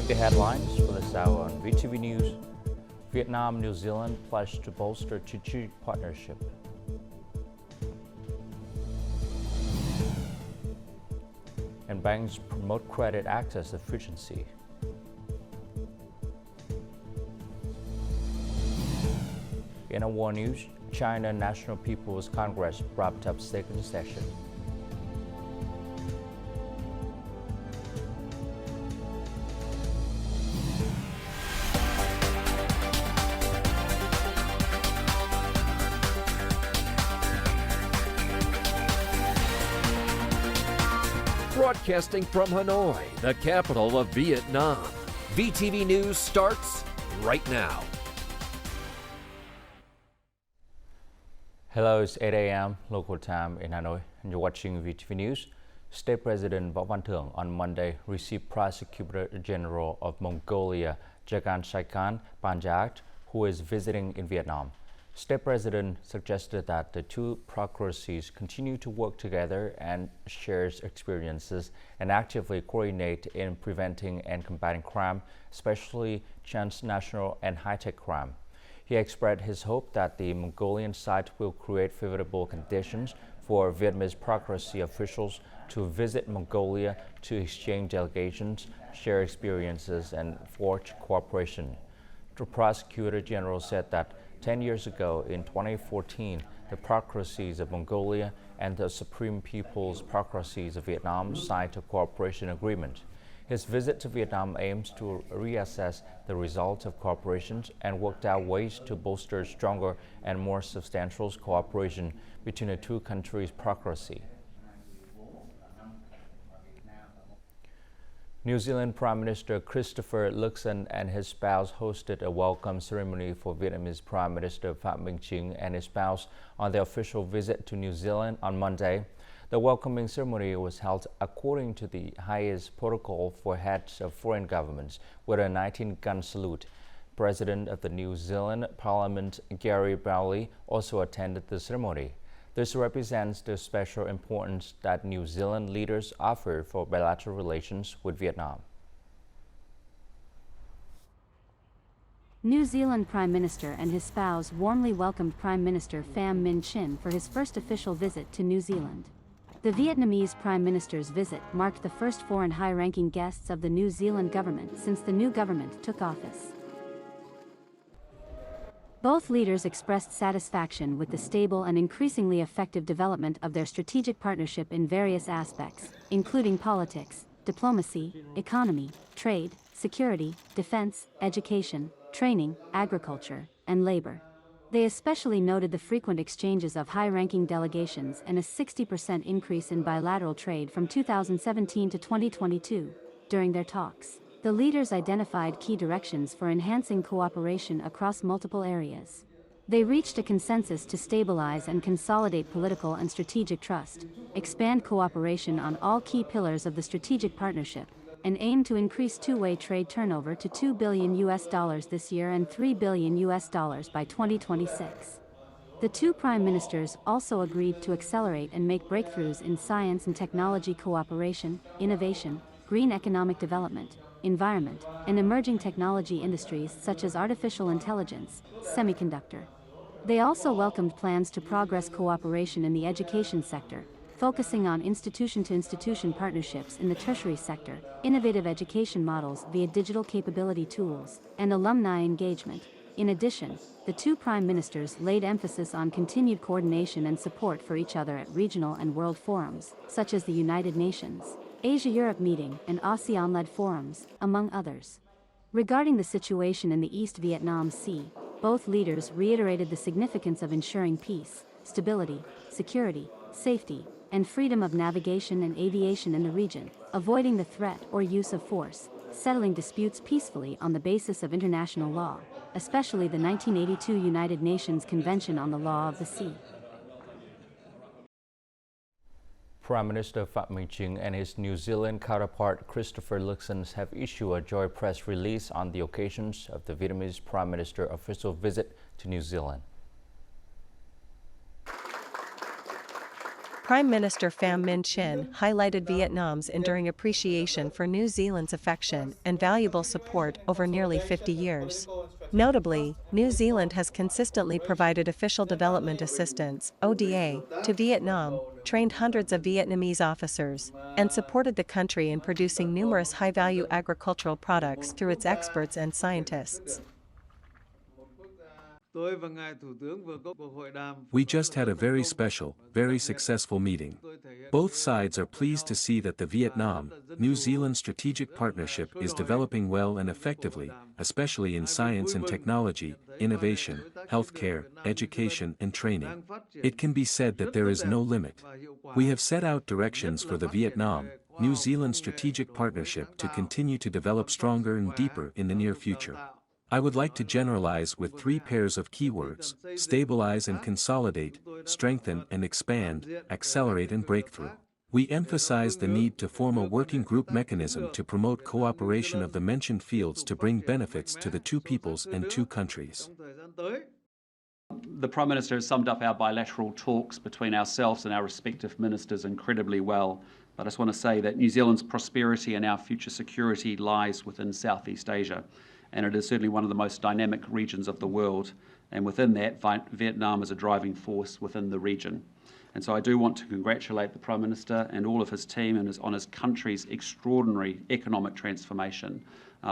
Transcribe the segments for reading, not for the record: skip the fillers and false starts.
the headlines for this hour on VTV News. Vietnam, New Zealand pledge to bolster strategic partnership. And banks promote credit access efficiency. In our war news, China National People's Congress wrapped up second session. Broadcasting from Hanoi, the capital of Vietnam. VTV News starts right now. Hello, it's 8 a.m. local time in Hanoi, and you're watching VTV News. State President Võ Văn Thưởng on Monday received Prosecutor General of Mongolia, Jagan Saikan Panjat, who is visiting in Vietnam. State President suggested that the two procuracies continue to work together and share experiences and actively coordinate in preventing and combating crime, especially transnational and high-tech crime. He expressed his hope that the Mongolian side will create favorable conditions for Vietnamese procuracy officials to visit Mongolia to exchange delegations, share experiences, and forge cooperation. The Prosecutor General said that 10 years ago, in 2014, the procuracies of Mongolia and the Supreme People's Procuracies of Vietnam signed a cooperation agreement. His visit to Vietnam aims to reassess the results of cooperations and work out ways to bolster stronger and more substantial cooperation between the two countries' procuracy. New Zealand Prime Minister Christopher Luxon and his spouse hosted a welcome ceremony for Vietnamese Prime Minister Phie and his spouse on their official visit to New Zealand on Monday. The welcoming ceremony was held according to the highest protocol for heads of foreign governments with a 19-gun salute. President of the New Zealand Parliament, Gary Browley, also attended the ceremony. This represents the special importance that New Zealand leaders offer for bilateral relations with Vietnam. New Zealand Prime Minister and his spouse warmly welcomed Prime Minister Pham Minh Chinh for his first official visit to New Zealand. The Vietnamese Prime Minister's visit marked the first foreign high-ranking guests of the New Zealand government since the new government took office. Both leaders expressed satisfaction with the stable and increasingly effective development of their strategic partnership in various aspects, including politics, diplomacy, economy, trade, security, defense, education, training, agriculture, and labor. They especially noted the frequent exchanges of high-ranking delegations and a 60% increase in bilateral trade from 2017 to 2022. During their talks, the leaders identified key directions for enhancing cooperation across multiple areas. They reached a consensus to stabilize and consolidate political and strategic trust, expand cooperation on all key pillars of the strategic partnership, and aim to increase two-way trade turnover to $2 billion this year and $3 billion by 2026. The two prime ministers also agreed to accelerate and make breakthroughs in science and technology cooperation, innovation, green economic development, environment, and emerging technology industries such as artificial intelligence, semiconductor. They also welcomed plans to progress cooperation in the education sector, focusing on institution-to-institution partnerships in the tertiary sector, innovative education models via digital capability tools, and alumni engagement. In addition, the two prime ministers laid emphasis on continued coordination and support for each other at regional and world forums, such as the United Nations, Asia-Europe meeting, and ASEAN-led forums, among others. Regarding the situation in the East Vietnam Sea, both leaders reiterated the significance of ensuring peace, stability, security, safety, and freedom of navigation and aviation in the region, avoiding the threat or use of force, settling disputes peacefully on the basis of international law, especially the 1982 United Nations Convention on the Law of the Sea. Prime Minister Phie and his New Zealand counterpart Christopher Luxon have issued a joint press release on the occasions of the Vietnamese Prime Minister's official visit to New Zealand. Prime Minister Pham Minh Chinh highlighted Vietnam's enduring appreciation for New Zealand's affection and valuable support over nearly 50 years. Notably, New Zealand has consistently provided official development assistance (ODA) to Vietnam, trained hundreds of Vietnamese officers, and supported the country in producing numerous high-value agricultural products through its experts and scientists. We just had a very special, very successful meeting. Both sides are pleased to see that the Vietnam-New Zealand strategic partnership is developing well and effectively, especially in science and technology, innovation, healthcare, education and training. It can be said that there is no limit. We have set out directions for the Vietnam-New Zealand strategic partnership to continue to develop stronger and deeper in the near future. I would like to generalize with 3 pairs of keywords: stabilize and consolidate, strengthen and expand, accelerate and breakthrough. We emphasize the need to form a working group mechanism to promote cooperation of the mentioned fields to bring benefits to the two peoples and two countries. The Prime Minister has summed up our bilateral talks between ourselves and our respective ministers incredibly well. But I just want to say that New Zealand's prosperity and our future security lies within Southeast Asia. And it is certainly one of the most dynamic regions of the world. And within that, Vietnam is a driving force within the region. And so I do want to congratulate the Prime Minister and all of his team on his country's extraordinary economic transformation,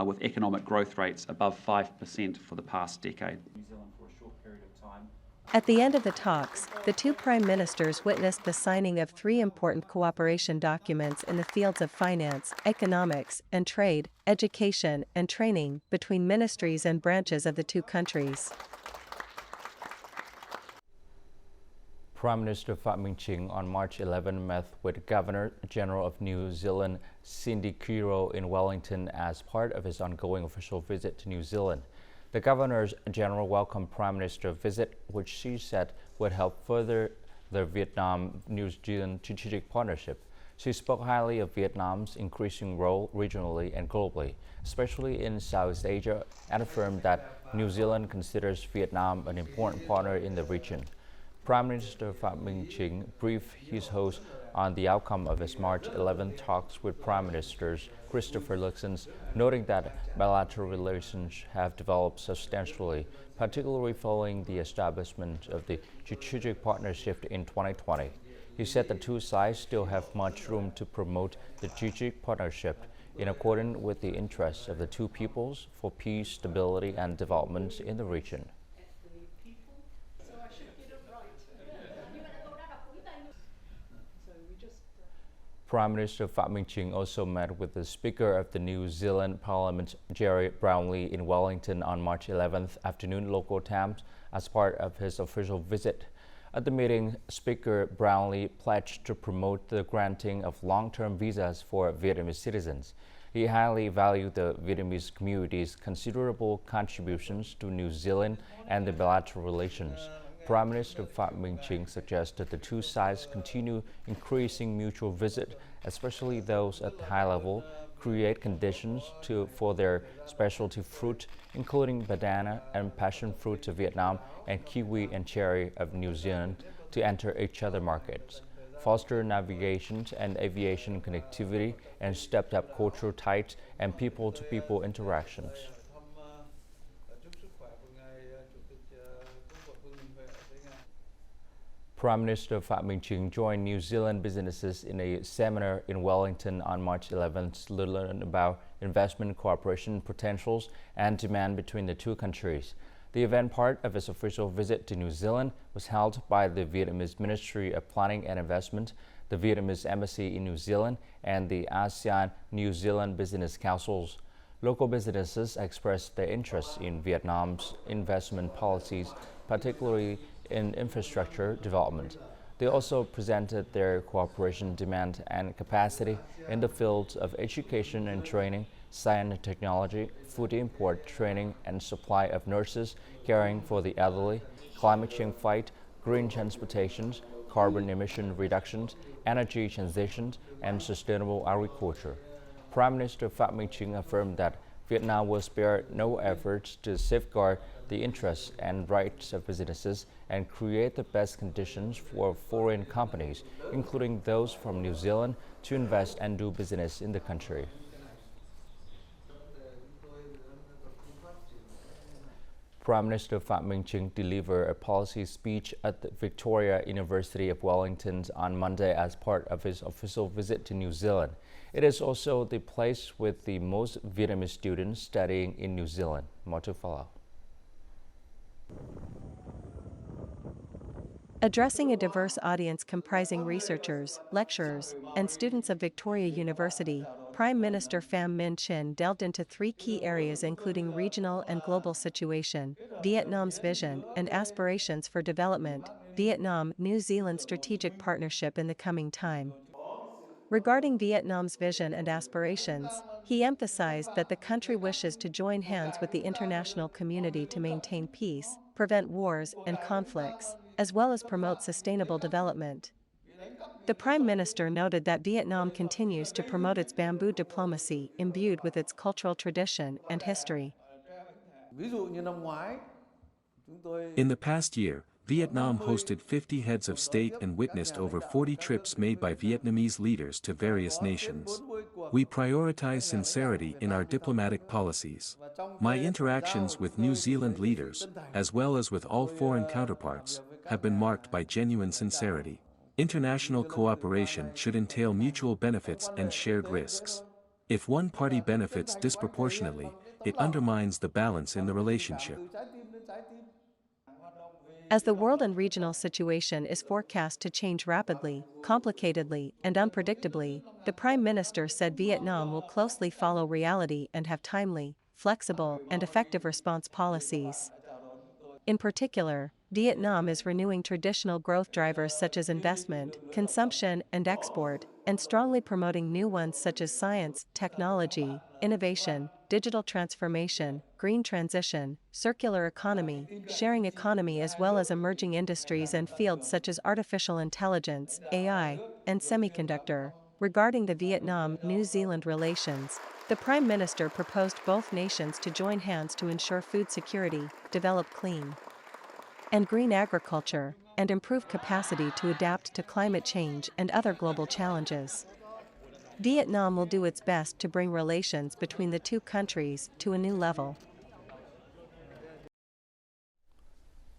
with economic growth rates above 5% for the past decade. At the end of the talks, the two prime ministers witnessed the signing of 3 important cooperation documents in the fields of finance, economics, and trade, education, and training between ministries and branches of the two countries. Prime Minister Pham Minh Chinh on March 11 met with Governor General of New Zealand Cindy Kiro in Wellington as part of his ongoing official visit to New Zealand. The Governor General welcomed Prime Minister's visit, which she said would help further the Vietnam-New Zealand strategic partnership. She spoke highly of Vietnam's increasing role regionally and globally, especially in Southeast Asia, and affirmed that New Zealand considers Vietnam an important partner in the region. Prime Minister Pham Minh Chinh briefed his host on the outcome of his March 11 talks with Prime Ministers Christopher Luxon, noting that bilateral relations have developed substantially, particularly following the establishment of the strategic partnership in 2020. He said the two sides still have much room to promote the strategic partnership in accordance with the interests of the two peoples for peace, stability, and development in the region. Prime Minister Pham Minh Chinh also met with the Speaker of the New Zealand Parliament, Gerry Brownlee, in Wellington on March 11th afternoon local time as part of his official visit. At the meeting, Speaker Brownlee pledged to promote the granting of long-term visas for Vietnamese citizens. He highly valued the Vietnamese community's considerable contributions to New Zealand and the bilateral relations. Prime Minister Pham Minh Chinh suggested the two sides continue increasing mutual visits, especially those at the high level, create conditions for their specialty fruit, including banana and passion fruit to Vietnam and kiwi and cherry of New Zealand, to enter each other's markets, foster navigation and aviation connectivity, and stepped up cultural ties and people-to-people interactions. Prime Minister Pham Minh Chinh joined New Zealand businesses in a seminar in Wellington on March 11th to learn about investment cooperation potentials and demand between the two countries. The event, part of his official visit to New Zealand, was held by the Vietnamese Ministry of Planning and Investment, the Vietnamese Embassy in New Zealand, and the ASEAN New Zealand Business Councils. Local businesses expressed their interest in Vietnam's investment policies, particularly in infrastructure development. They also presented their cooperation demand and capacity in the fields of education and training, science and technology, food import training and supply of nurses caring for the elderly, climate change fight, green transportations, carbon emission reductions, energy transitions, and sustainable agriculture. Prime Minister Pham Minh Chinh affirmed that Vietnam will spare no efforts to safeguard the interests and rights of businesses and create the best conditions for foreign companies, including those from New Zealand, to invest and do business in the country. Prime Minister Phạm Minh Chính delivered a policy speech at the Victoria University of Wellington on Monday as part of his official visit to New Zealand. It is also the place with the most Vietnamese students studying in New Zealand. More to follow. Addressing a diverse audience comprising researchers, lecturers, and students of Victoria University, Prime Minister Pham Minh Chinh delved into three key areas including regional and global situation, Vietnam's vision and aspirations for development, Vietnam-New Zealand strategic partnership in the coming time. Regarding Vietnam's vision and aspirations, he emphasized that the country wishes to join hands with the international community to maintain peace, prevent wars and conflicts, as well as promote sustainable development. The Prime Minister noted that Vietnam continues to promote its bamboo diplomacy imbued with its cultural tradition and history. In the past year, Vietnam hosted 50 heads of state and witnessed over 40 trips made by Vietnamese leaders to various nations. We prioritize sincerity in our diplomatic policies. My interactions with New Zealand leaders, as well as with all foreign counterparts, have been marked by genuine sincerity. International cooperation should entail mutual benefits and shared risks. If one party benefits disproportionately, it undermines the balance in the relationship. As the world and regional situation is forecast to change rapidly, complicatedly, and unpredictably, the Prime Minister said Vietnam will closely follow reality and have timely, flexible, and effective response policies. In particular, Vietnam is renewing traditional growth drivers such as investment, consumption, and export, and strongly promoting new ones such as science, technology, innovation, digital transformation, green transition, circular economy, sharing economy, as well as emerging industries and fields such as artificial intelligence, AI, and semiconductor. Regarding the Vietnam-New Zealand relations, the Prime Minister proposed both nations to join hands to ensure food security, develop clean and green agriculture, and improve capacity to adapt to climate change and other global challenges. Vietnam will do its best to bring relations between the two countries to a new level.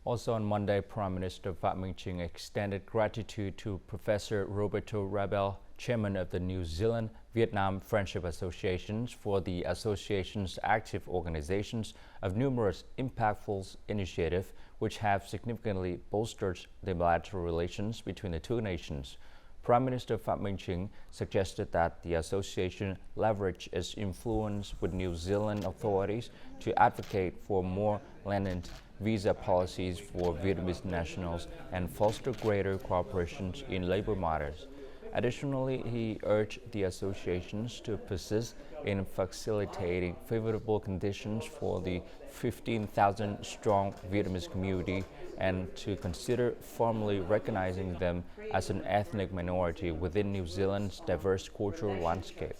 Also on Monday, Prime Minister Phạm Minh Chính extended gratitude to Professor Roberto Rabel, chairman of the New Zealand-Vietnam Friendship Associations, for the association's active organizations of numerous impactful initiatives which have significantly bolstered the bilateral relations between the two nations. Prime Minister Phạm Minh Chính suggested that the association leverage its influence with New Zealand authorities to advocate for more lenient visa policies for Vietnamese nationals and foster greater cooperation in labor matters. Additionally, he urged the associations to persist in facilitating favorable conditions for the 15,000-strong Vietnamese community and to consider formally recognizing them as an ethnic minority within New Zealand's diverse cultural landscape.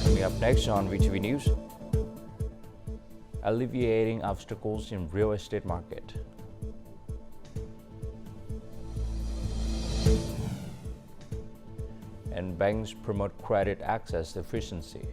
Coming up next on VTV News, alleviating obstacles in real estate market. And banks promote credit access efficiency.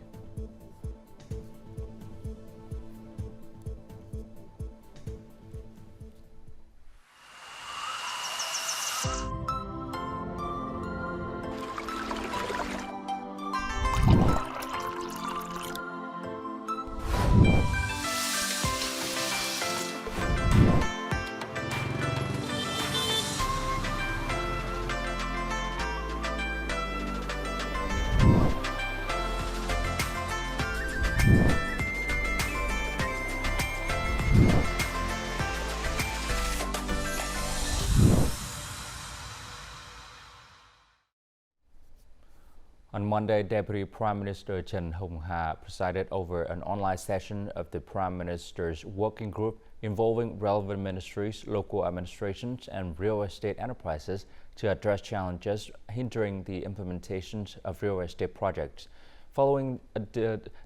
On Monday, Deputy Prime Minister Trần Hồng Hà presided over an online session of the Prime Minister's working group involving relevant ministries, local administrations, and real estate enterprises to address challenges hindering the implementation of real estate projects. Following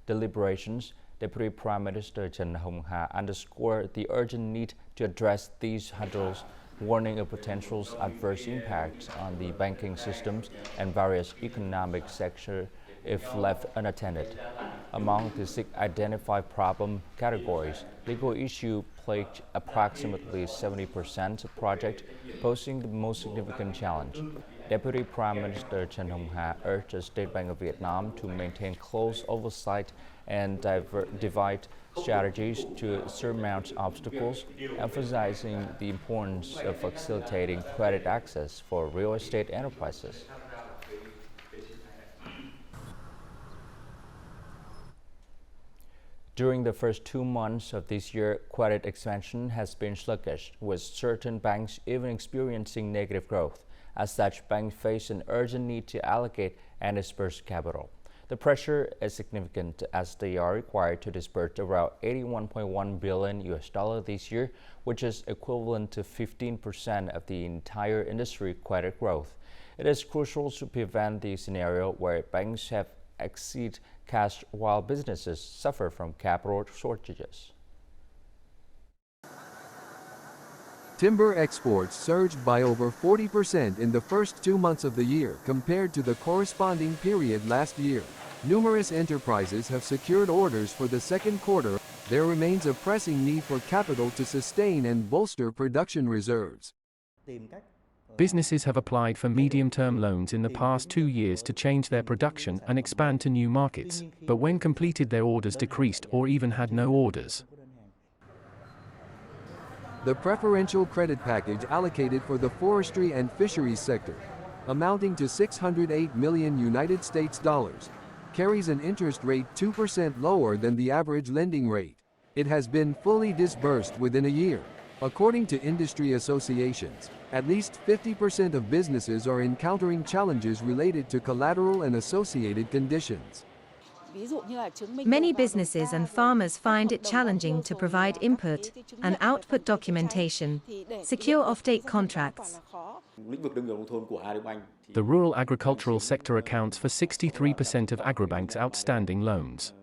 deliberations, Deputy Prime Minister Trần Hồng Hà underscored the urgent need to address these hurdles, warning of potential adverse impacts on the banking systems and various economic sectors if left unattended. Among the 6 identified problem categories, legal issue plagued approximately 70% of projects, posing the most significant challenge. Deputy Prime Minister Trần Hồng Hà urged the State Bank of Vietnam to maintain close oversight and divide strategies to surmount obstacles, emphasizing the importance of facilitating credit access for real estate enterprises. During the first 2 months of this year, credit expansion has been sluggish, with certain banks even experiencing negative growth. As such, banks face an urgent need to allocate and disperse capital. The pressure is significant as they are required to disperse around $81.1 billion this year, which is equivalent to 15% of the entire industry credit growth. It is crucial to prevent the scenario where banks have exceed cash while businesses suffer from capital shortages. Timber exports surged by over 40% in the first 2 months of the year compared to the corresponding period last year. Numerous enterprises have secured orders for the second quarter. There remains a pressing need for capital to sustain and bolster production reserves. Businesses have applied for medium-term loans in the past 2 years to change their production and expand to new markets, but when completed their orders decreased or even had no orders. The preferential credit package allocated for the forestry and fisheries sector, amounting to 608 million United States dollars, carries an interest rate 2% lower than the average lending rate. It has been fully disbursed within a year. According to industry associations, at least 50% of businesses are encountering challenges related to collateral and associated conditions. Many businesses and farmers find it challenging to provide input and output documentation, secure offtake contracts. The rural agricultural sector accounts for 63% of Agribank's outstanding loans.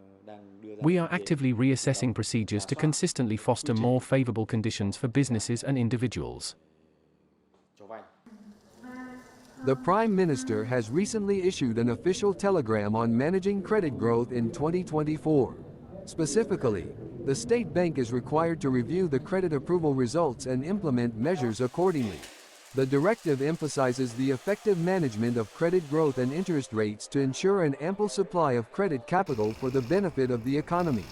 We are actively reassessing procedures to consistently foster more favorable conditions for businesses and individuals. The Prime Minister has recently issued an official telegram on managing credit growth in 2024. Specifically, the State Bank is required to review the credit approval results and implement measures accordingly. The directive emphasizes the effective management of credit growth and interest rates to ensure an ample supply of credit capital for the benefit of the economy.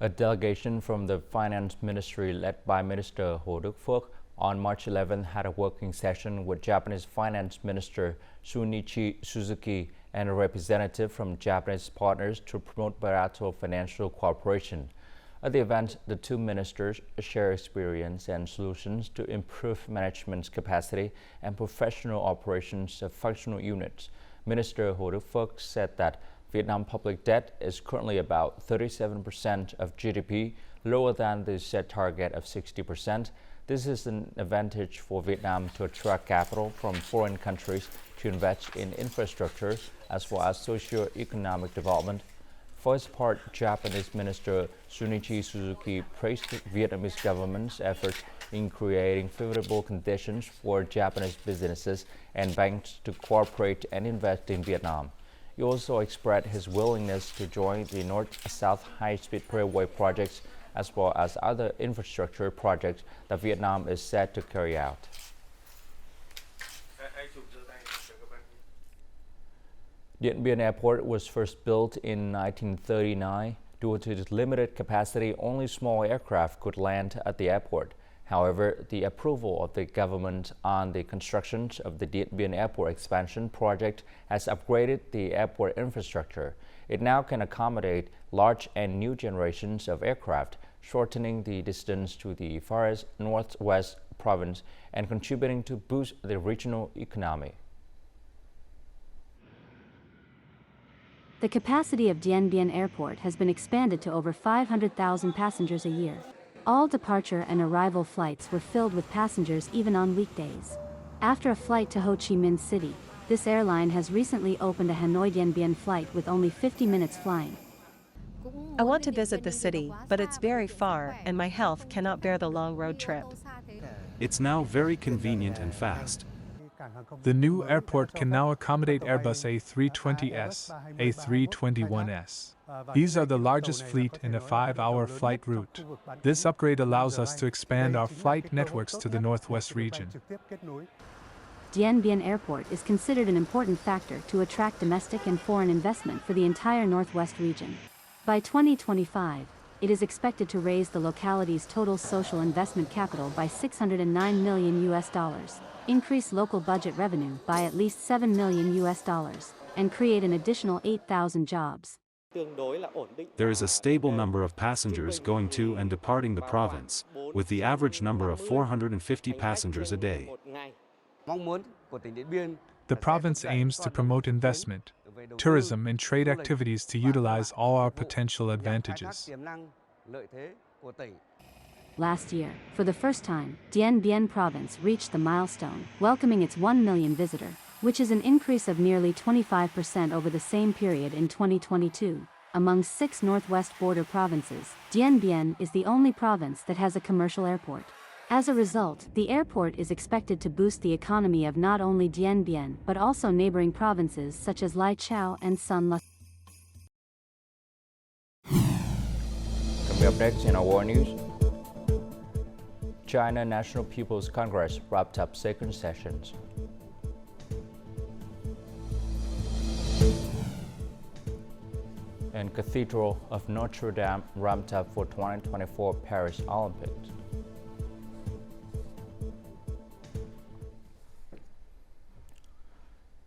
A delegation from the Finance Ministry led by Minister Hồ Đức Phước on March 11 had a working session with Japanese Finance Minister Shunichi Suzuki and a representative from Japanese partners to promote bilateral financial cooperation. At the event, the two ministers share experience and solutions to improve management capacity and professional operations of functional units. Minister Hồ Đức Phước said that Vietnam public debt is currently about 37% of GDP, lower than the set target of 60%. This is an advantage for Vietnam to attract capital from foreign countries to invest in infrastructure as well as socio-economic development. For its part, Japanese Minister Shunichi Suzuki praised the Vietnamese government's efforts in creating favorable conditions for Japanese businesses and banks to cooperate and invest in Vietnam. He also expressed his willingness to join the North-South high-speed railway projects as well as other infrastructure projects that Vietnam is set to carry out. Dien Bien Airport was first built in 1939. Due to its limited capacity, only small aircraft could land at the airport. However, the approval of the government on the construction of the Dien Bien Airport expansion project has upgraded the airport infrastructure. It now can accommodate large and new generations of aircraft, shortening the distance to the farthest northwest province and contributing to boost the regional economy. The capacity of Dien Bien Airport has been expanded to over 500,000 passengers a year. All departure and arrival flights were filled with passengers even on weekdays. After a flight to Ho Chi Minh City, this airline has recently opened a Hanoi Dien Bien flight with only 50 minutes flying. I want to visit the city, but it's very far and my health cannot bear the long road trip. It's now very convenient and fast. The new airport can now accommodate Airbus A320s, A321s. These are the largest fleet in a 5-hour flight route. This upgrade allows us to expand our flight networks to the Northwest region. Dien Bien Airport is considered an important factor to attract domestic and foreign investment for the entire Northwest region. By 2025, it is expected to raise the locality's total social investment capital by $609 million, increase local budget revenue by at least $7 million, and create an additional 8,000 jobs. There is a stable number of passengers going to and departing the province, with the average number of 450 passengers a day. The province aims to promote investment, tourism and trade activities to utilize all our potential advantages. Last year, for the first time, Dien Bien province reached the milestone, welcoming its 1 million visitor, which is an increase of nearly 25% over the same period in 2022. Among 6 northwest border provinces, Dien Bien is the only province that has a commercial airport. As a result, the airport is expected to boost the economy of not only Dien Bien but also neighboring provinces such as Lai Chau and Son La. Coming up next in our world news, China National People's Congress wrapped up second sessions. And Cathedral of Notre-Dame ramped up for 2024 Paris Olympics.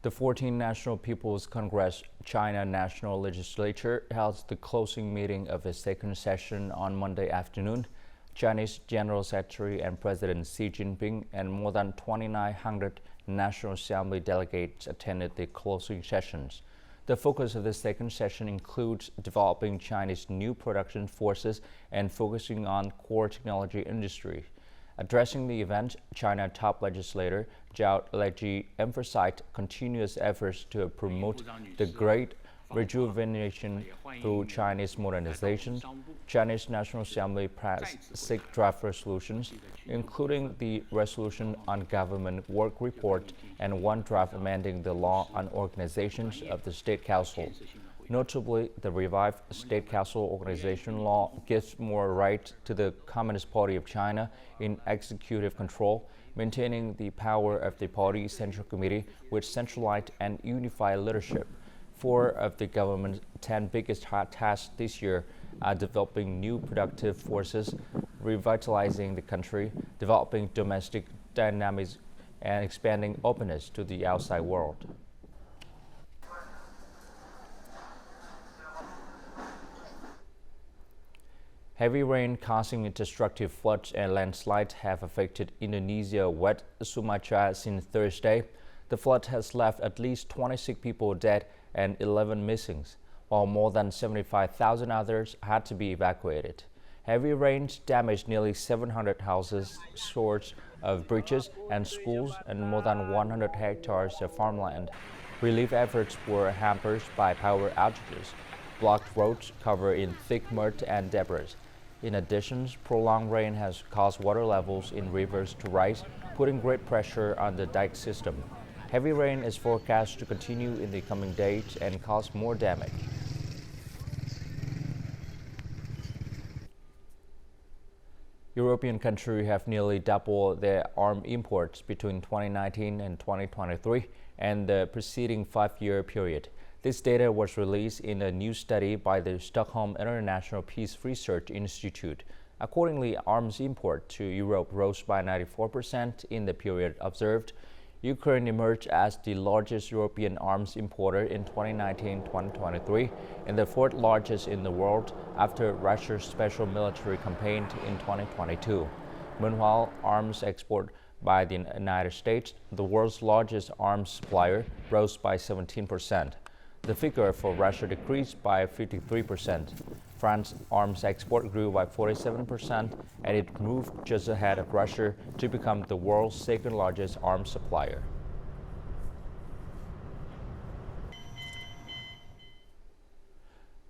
The 14th National People's Congress China National Legislature held the closing meeting of its second session on Monday afternoon. Chinese General Secretary and President Xi Jinping and more than 2,900 National Assembly delegates attended the closing sessions. The focus of the second session includes developing China's new production forces and focusing on core technology industry. Addressing the event, China top legislator Zhao Leji emphasized continuous efforts to promote the great rejuvenation through Chinese modernization. Chinese National Assembly passed 6 draft resolutions, including the resolution on government work report and 1 draft amending the law on organizations of the State Council. Notably, the revived State Council organization law gives more right to the Communist Party of China in executive control, maintaining the power of the party's Central Committee with centralized and unified leadership. 4 of the government's 10 biggest tasks this year are developing new productive forces, revitalizing the country, developing domestic dynamics, and expanding openness to the outside world. Heavy rain causing destructive floods and landslides have affected Indonesia, West Sumatra since Thursday. The flood has left at least 26 people dead and 11 missing, while more than 75,000 others had to be evacuated. Heavy rains damaged nearly 700 houses, scores of bridges and schools, and more than 100 hectares of farmland. Relief efforts were hampered by power outages, blocked roads covered in thick mud and debris. In addition, prolonged rain has caused water levels in rivers to rise, putting great pressure on the dike system. Heavy rain is forecast to continue in the coming days and cause more damage. European countries have nearly doubled their arms imports between 2019 and 2023 and the preceding 5-year period. This data was released in a new study by the Stockholm International Peace Research Institute. Accordingly, arms import to Europe rose by 94% in the period observed. Ukraine emerged as the largest European arms importer in 2019-2023 and the 4th largest in the world after Russia's special military campaign in 2022. Meanwhile, arms export by the United States, the world's largest arms supplier, rose by 17%. The figure for Russia decreased by 53%. France's arms export grew by 47%, and it moved just ahead of Russia to become the world's second largest arms supplier.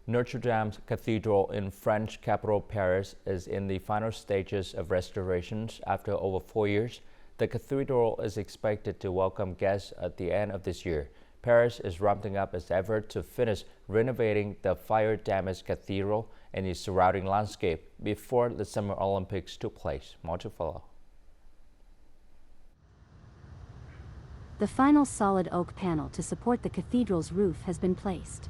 Notre-Dame Cathedral in French capital Paris is in the final stages of restorations after over 4 years. The cathedral is expected to welcome guests at the end of this year. Paris is ramping up its effort to finish renovating the fire-damaged cathedral and its surrounding landscape before the Summer Olympics took place. More to follow. The final solid oak panel to support the cathedral's roof has been placed.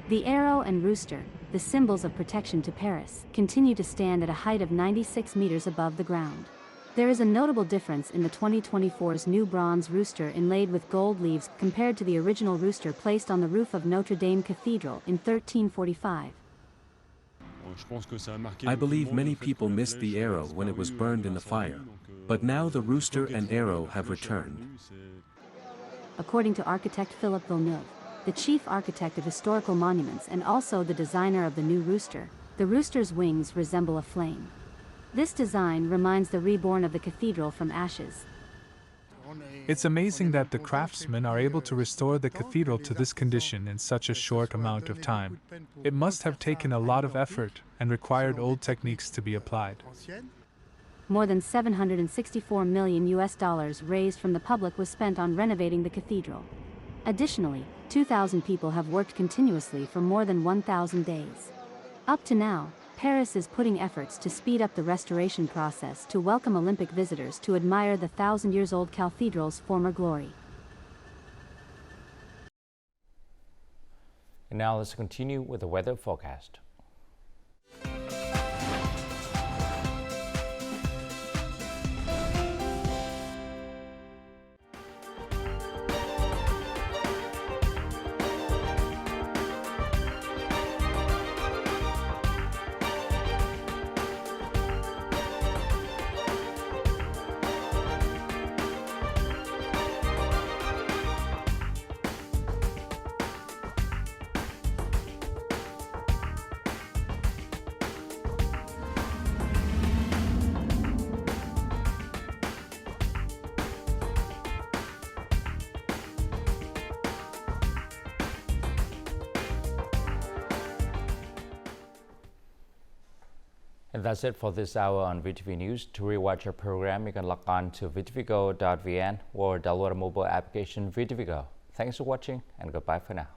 The arrow and rooster, the symbols of protection to Paris, continue to stand at a height of 96 meters above the ground. There is a notable difference in the 2024's new bronze rooster inlaid with gold leaves compared to the original rooster placed on the roof of Notre-Dame Cathedral in 1345. I believe many people missed the arrow when it was burned in the fire, but now the rooster and arrow have returned. According to architect Philippe Villeneuve, the chief architect of historical monuments and also the designer of the new rooster, the rooster's wings resemble a flame. This design reminds the reborn of the cathedral from ashes. It's amazing that the craftsmen are able to restore the cathedral to this condition in such a short amount of time. It must have taken a lot of effort and required old techniques to be applied. More than $764 million raised from the public was spent on renovating the cathedral. Additionally, 2,000 people have worked continuously for more than 1,000 days. Up to now, Paris is putting efforts to speed up the restoration process to welcome Olympic visitors to admire the 1,000-year-old cathedral's former glory. And now let's continue with the weather forecast. And that's it for this hour on VTV News. To rewatch our program, you can log on to VTVgo.vn or download a mobile application VTVgo. Thanks for watching and goodbye for now.